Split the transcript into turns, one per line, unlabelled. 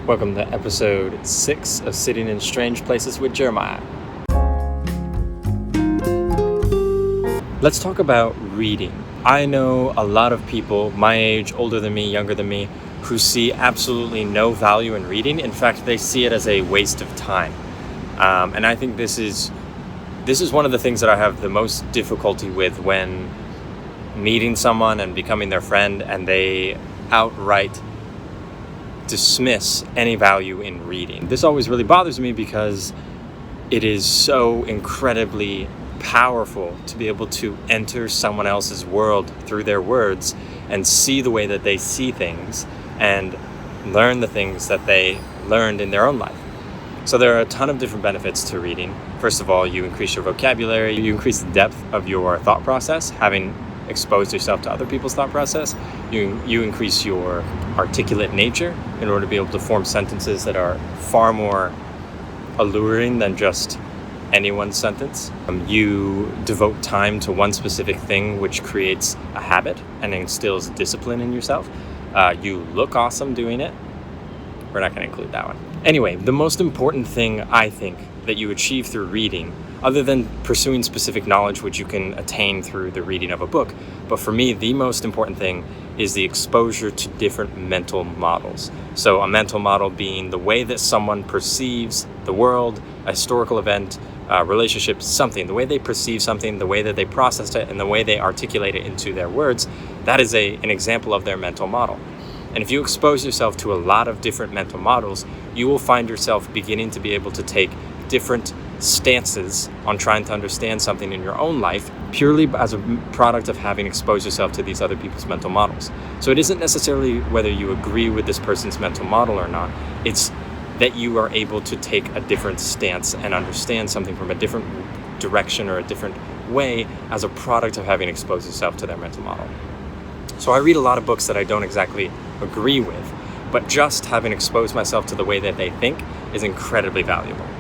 Welcome to episode 6 of Sitting in Strange Places with Jeremiah. Let's talk about reading. I know a lot of people my age, older than me, younger than me, who see absolutely no value in reading. In fact, they see it as a waste of time. And I think this is one of the things that I have the most difficulty with when meeting someone and becoming their friend, and they outright dismiss any value in reading. This always really bothers me because it is so incredibly powerful to be able to enter someone else's world through their words and see the way that they see things and learn the things that they learned in their own life. So there are a ton of different benefits to reading. First of all, you increase your vocabulary, you increase the depth of your thought process, having exposed yourself to other people's thought process. You increase your articulate nature in order to be able to form sentences that are far more alluring than just anyone's sentence. You devote time to one specific thing, which creates a habit and instills discipline in yourself. You look awesome doing it. We're not going to include that one. Anyway, the most important thing I think that you achieve through reading, other than pursuing specific knowledge which you can attain through the reading of a book, but for me, the most important thing is the exposure to different mental models. So a mental model being the way that someone perceives the world, a historical event, relationship, something, the way they perceive something, the way that they process it, and the way they articulate it into their words. That is an example of their mental model. And if you expose yourself to a lot of different mental models, you will find yourself beginning to be able to take different stances on trying to understand something in your own life purely as a product of having exposed yourself to these other people's mental models. So it isn't necessarily whether you agree with this person's mental model or not. It's that you are able to take a different stance and understand something from a different direction or a different way as a product of having exposed yourself to their mental model. So I read a lot of books that I don't exactly agree with, but just having exposed myself to the way that they think is incredibly valuable.